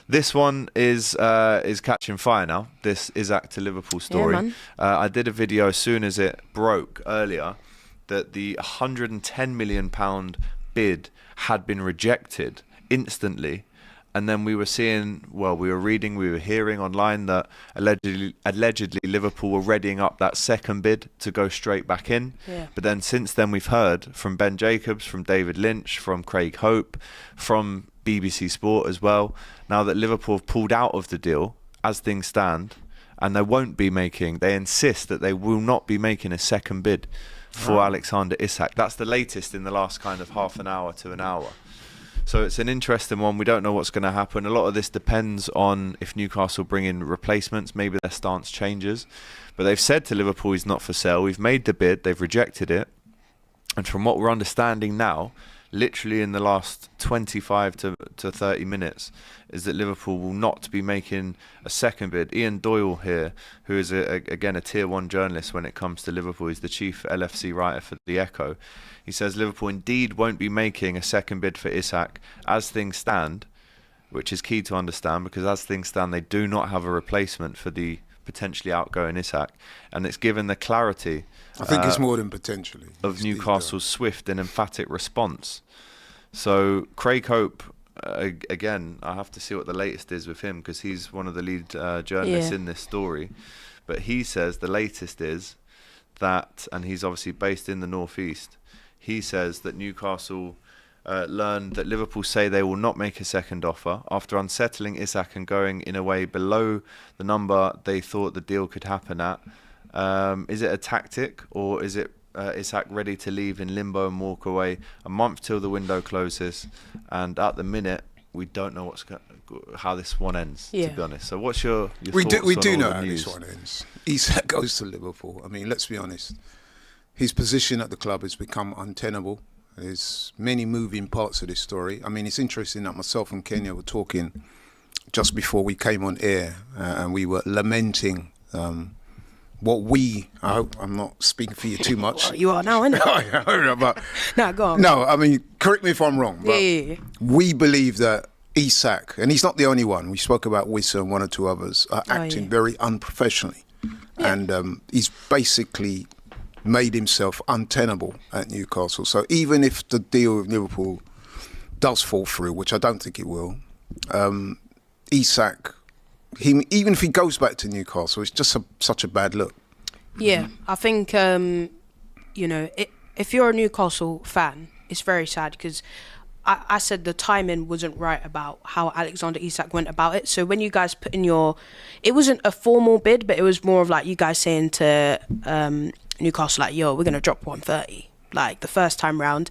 This one is catching fire now. This Isak to Liverpool story. Yeah, man. I did a video as soon as it broke earlier that the £110 million bid had been rejected instantly. And then we were hearing online that allegedly Liverpool were readying up that second bid to go straight back in. Yeah. But then since then we've heard from Ben Jacobs, from David Lynch, from Craig Hope, from BBC Sport as well, now that Liverpool have pulled out of the deal as things stand, and they insist that they will not be making a second bid for Alexander Isak. That's the latest in the last kind of half an hour to an hour. So it's an interesting one. We don't know what's going to happen. A lot of this depends on if Newcastle bring in replacements. Maybe their stance changes. But they've said to Liverpool he's not for sale. We've made the bid. They've rejected it. And from what we're understanding now, literally in the last 25 to 30 minutes, is that Liverpool will not be making a second bid. Ian Doyle here, who is, again, a Tier 1 journalist when it comes to Liverpool, he's the chief LFC writer for The Echo. He says Liverpool indeed won't be making a second bid for Isak as things stand, which is key to understand, because as things stand, they do not have a replacement for the potentially outgoing Isak. And it's given the clarity, I think it's more than potentially, of Newcastle's swift and emphatic response. So Craig Hope, again, I have to see what the latest is with him, because he's one of the lead journalists in this story. But he says the latest is that, and he's obviously based in the northeast, he says that Newcastle learned that Liverpool say they will not make a second offer after unsettling Isak and going in a way below the number they thought the deal could happen at. Is it a tactic, or is it Isak ready to leave in limbo and walk away a month till the window closes? And at the minute, we don't know how this one ends, to be honest. So what's your thoughts We on do all know the how news? this one ends. Isak goes to Liverpool. I mean, let's be honest. His position at the club has become untenable. There's many moving parts of this story. I mean, it's interesting that myself and Kenya were talking just before we came on air, and we were lamenting I hope I'm not speaking for you too much. Well, you are now, innit? But No, go on. no, I mean, correct me if I'm wrong. But Yeah. we believe that Isak, and he's not the only one, we spoke about Wissa and one or two others, are acting very unprofessionally. Yeah. And he's basically made himself untenable at Newcastle. So even if the deal with Liverpool does fall through, which I don't think it will, Isak, even if he goes back to Newcastle, it's just such a bad look. Yeah, I think, if you're a Newcastle fan, it's very sad, because I said the timing wasn't right about how Alexander Isak went about it. So when you guys put in it wasn't a formal bid, but it was more of like you guys saying to Newcastle, like, yo, we're going to drop 130, like the first time round.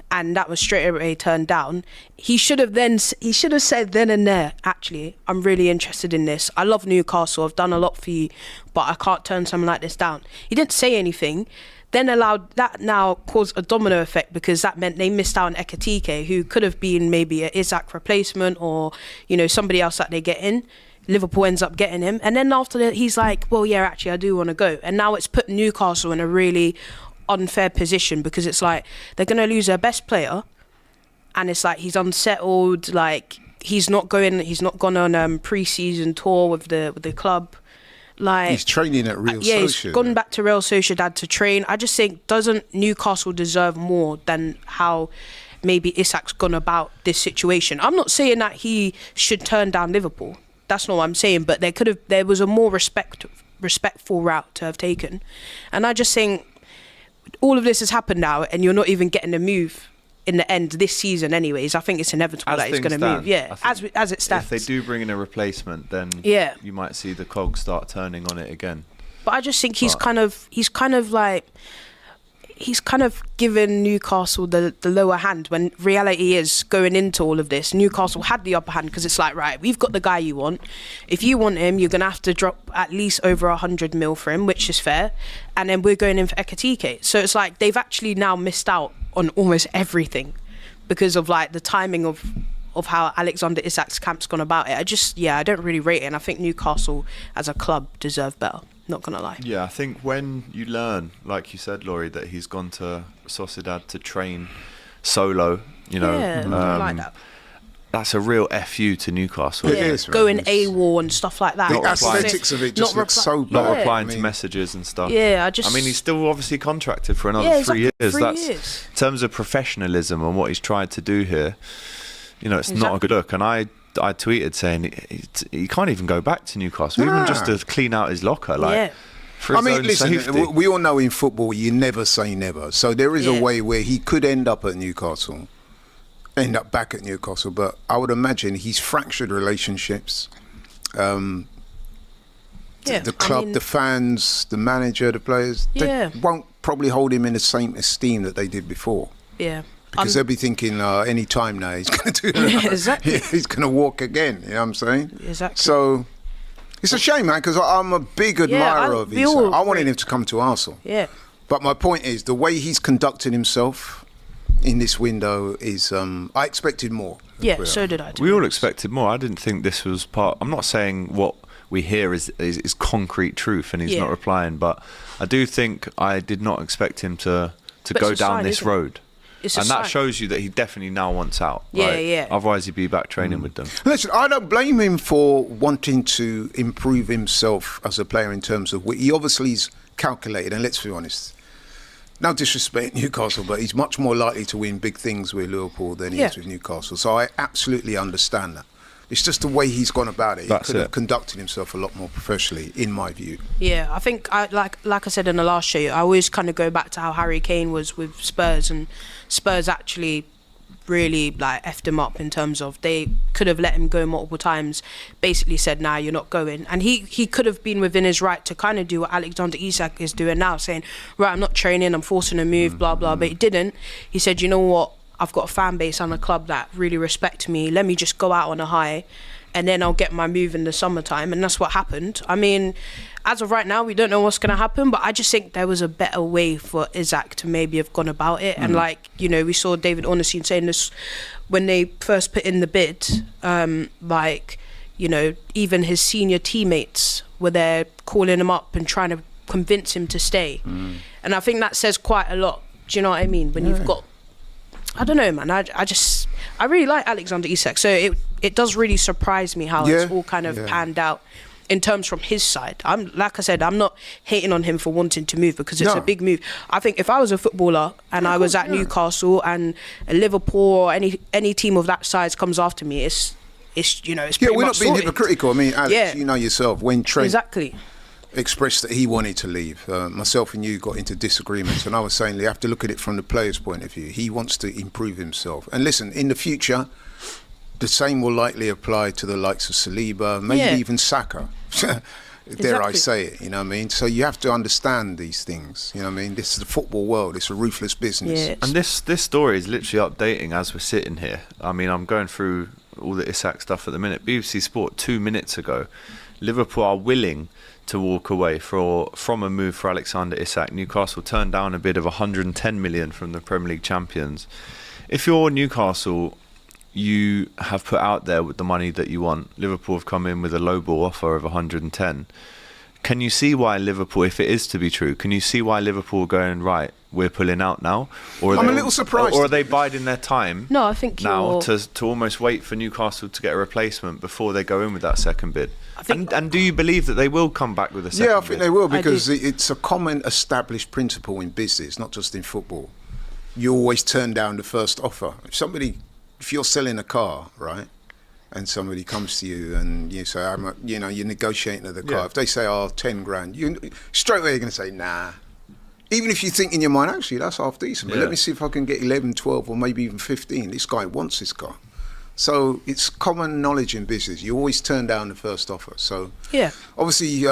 And that was straight away turned down. He should have said then and there, actually, I'm really interested in this. I love Newcastle. I've done a lot for you, but I can't turn something like this down. He didn't say anything. Then allowed that now caused a domino effect, because that meant they missed out on Ekatike, who could have been maybe an Isak replacement, or, somebody else that they get in. Liverpool ends up getting him. And then after that, he's like, well, yeah, actually, I do want to go. And now it's put Newcastle in a really unfair position, because it's like they're going to lose their best player, and it's like he's unsettled, like he's not gone on pre-season tour with the club, like he's training at Real Sociedad. He's gone back to Real Sociedad to train. I just think, doesn't Newcastle deserve more than how maybe Isak's gone about this situation? I'm not saying that he should turn down Liverpool, that's not what I'm saying, but there was a more respectful route to have taken. And I just think all of this has happened now, and you're not even getting a move in the end this season anyways. I think it's inevitable that he's going to move. Yeah, as it stands. If they do bring in a replacement, then you might see the cogs start turning on it again. But I just think he's kind of given Newcastle the lower hand, when reality is, going into all of this, Newcastle had the upper hand, because it's like, right, we've got the guy you want. If you want him, you're going to have to drop at least over 100 mil for him, which is fair. And then we're going in for Ekatike. So it's like they've actually now missed out on almost everything because of like the timing of how Alexander Isak's camp's gone about it. I don't really rate it. And I think Newcastle as a club deserve better. Not gonna lie. Yeah, I think when you learn, like you said, Laurie, that he's gone to Sociedad to train solo, I like that. that's a real FU to Newcastle. It is, man. Going It's- AWOL and stuff like that. The Not replying. aesthetics of it just Not looks reply- so Not bad. Yeah. replying I to mean, messages and stuff. Yeah, I mean, he's still obviously contracted for another 3 exactly, years. 3 That's years. in terms of professionalism and what he's tried to do here. You know, it's not a good look. And I tweeted saying he can't even go back to Newcastle, even just to clean out his locker. Like, Yeah. for his own listen, safety. we all know in football you never say never. So there is a Yeah. way where he could end up at Newcastle, end up back at Newcastle. But I would imagine he's fractured relationships. Yeah, The club, I mean, the fans, the manager, the players, Yeah. they won't probably hold him in the same esteem that they did before. yeah. Because they'll be thinking any time now he's going to do that. Yeah, exactly. He's going to walk again. You know what I'm saying? Exactly. So it's a shame, man, because I'm a big admirer of we Isak. all I wanted agree. him to come to Arsenal. Yeah. But my point is, the way he's conducted himself in this window is, I expected more. Yeah, so did I. to We be all honest. expected more. I didn't think this was part. I'm not saying what we hear is concrete truth, and he's Yeah. not replying. But I do think I did not expect him to But go it's a down sign, this isn't it? road. It's a And that sign. shows you that he definitely now wants out. Yeah, Like, yeah. Otherwise, he'd be back training with them. Listen, I don't blame him for wanting to improve himself as a player in terms of he obviously is calculated, and let's be honest, no disrespect Newcastle, but he's much more likely to win big things with Liverpool than he Yeah. is with Newcastle. So I absolutely understand that. It's just the way he's gone about it. He That's could have it. conducted himself a lot more professionally, in my view. Yeah, I think like I said in the last show, I always kind of go back to how Harry Kane was with Spurs, and Spurs actually really like effed him up in terms of they could have let him go multiple times, basically said, nah, you're not going. And he could have been within his right to kind of do what Alexander Isak is doing now, saying, right, I'm not training, I'm forcing a move, blah, blah. But he didn't. He said, you know what, I've got a fan base and a club that really respect me. Let me just go out on a high and then I'll get my move in the summertime. And that's what happened. I mean, as of right now, we don't know what's going to happen, but I just think there was a better way for Isak to maybe have gone about it. And like, you know, we saw David Ornstein saying this when they first put in the bid, like, you know, even his senior teammates were there calling him up and trying to convince him to stay. And I think that says quite a lot. Do you know what I mean? When you've got, I don't know, man. I really like Alexander Isak. So it does really surprise me how it's all kind of panned out in terms from his side. Like I said, I'm not hating on him for wanting to move because it's a big move. I think if I was a footballer and I was at Newcastle and Liverpool or any team of that size comes after me, it's you know, it's pretty We're much not being sorted. hypocritical. I mean, Alex, you know yourself, when Trent Exactly. expressed that he wanted to leave, myself and you got into disagreements, and I was saying you have to look at it from the player's point of view. He wants to improve himself, and listen, in the future the same will likely apply to the likes of Saliba, maybe even Saka. Dare I say it, you know what I mean? So you have to understand these things, you know what I mean? This is the football world, it's a ruthless business. Yeah. And this story is literally updating as we're sitting here. I mean, I'm going through all the Isak stuff at the minute. BBC Sport 2 minutes ago, Liverpool are willing to walk away from a move for Alexander Isak. Newcastle turned down a bid of 110 million from the Premier League champions. If you're Newcastle, you have put out there with the money that you want. Liverpool have come in with a lowball offer of 110. Can you see why Liverpool, if it is to be true, can you see why Liverpool are going, right, we're pulling out now? Or I'm a little surprised. Or are they biding their time No, I think now you're... to almost wait for Newcastle to get a replacement before they go in with that second bid? I think- And do you believe that they will come back with a second bid? Yeah, I think they will, I because do. it's a common established principle in business, not just in football. You always turn down the first offer. If you're selling a car, right, and somebody comes to you and you say, you're negotiating the car. Yeah. If they say, 10 grand, you straight away you're going to say, nah. Even if you think in your mind, actually, that's half decent, but let me see if I can get 11, 12, or maybe even 15. This guy wants this car. So it's common knowledge in business. You always turn down the first offer. So Yeah. obviously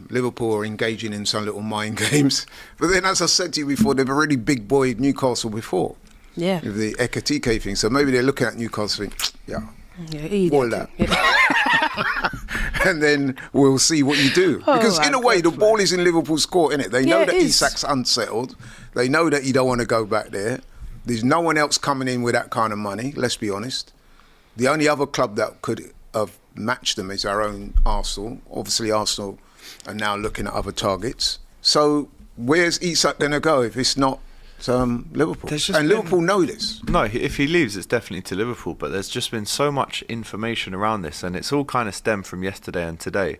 Liverpool are engaging in some little mind games. But then, as I said to you before, they've already big boyed Newcastle before. Yeah. With the Ekatike thing. So maybe they're looking at Newcastle and think, Yeah, all that. And then we'll see what you do. Oh, Because in a way, the God, ball is in Liverpool's court, innit? They know Yeah, that it is. Isak's unsettled. They know that you don't want to go back there. There's no one else coming in with that kind of money, let's be honest. The only other club that could have matched them is our own Arsenal. Obviously, Arsenal are now looking at other targets. So where's Isak going to go if it's not Liverpool. There's just And been- Liverpool know this. No, if he leaves, it's definitely to Liverpool. But there's just been so much information around this, and it's all kind of stemmed from yesterday and today.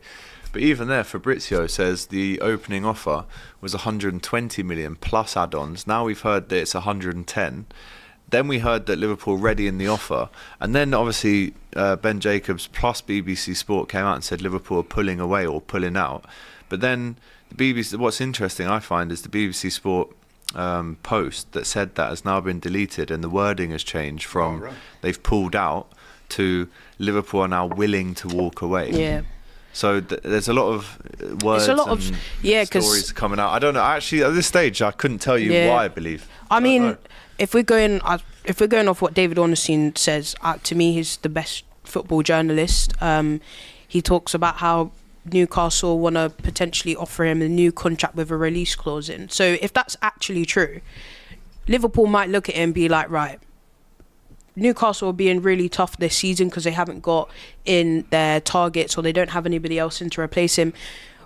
But even there, Fabrizio says the opening offer was 120 million plus add-ons. Now we've heard that it's 110. Then we heard that Liverpool ready in the offer, and then obviously Ben Jacobs plus BBC Sport came out and said Liverpool are pulling away or pulling out. But then the BBC, what's interesting I find is the BBC Sport post that said that has now been deleted, and the wording has changed from they've pulled out to Liverpool are now willing to walk away. Yeah. So there's a lot of words and stories coming out. I don't know. Actually, at this stage, I couldn't tell you why I believe. I mean, if we're going off what David Ornstein says, to me, he's the best football journalist. He talks about how Newcastle want to potentially offer him a new contract with a release clause in. So if that's actually true, Liverpool might look at it and be like, right, Newcastle are being really tough this season because they haven't got in their targets or they don't have anybody else in to replace him.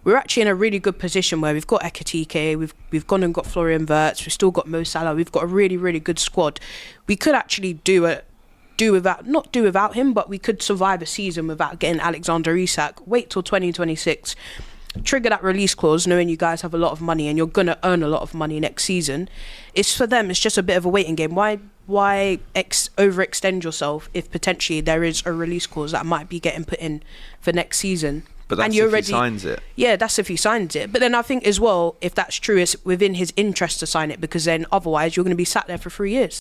We're actually in a really good position where we've got Ekitike, we've gone and got Florian Wirtz, we've still got Mo Salah, we've got a really, really good squad. We could actually not do without him, but we could survive a season without getting Alexander Isak. Wait till 2026, trigger that release clause, knowing you guys have a lot of money and you're going to earn a lot of money next season. It's for them, it's just a bit of a waiting game. Why overextend yourself if potentially there is a release clause that might be getting put in for next season? But that's if he signs it. Yeah, that's if he signs it. But then I think as well, if that's true, it's within his interest to sign it, because then otherwise you're going to be sat there for 3 years.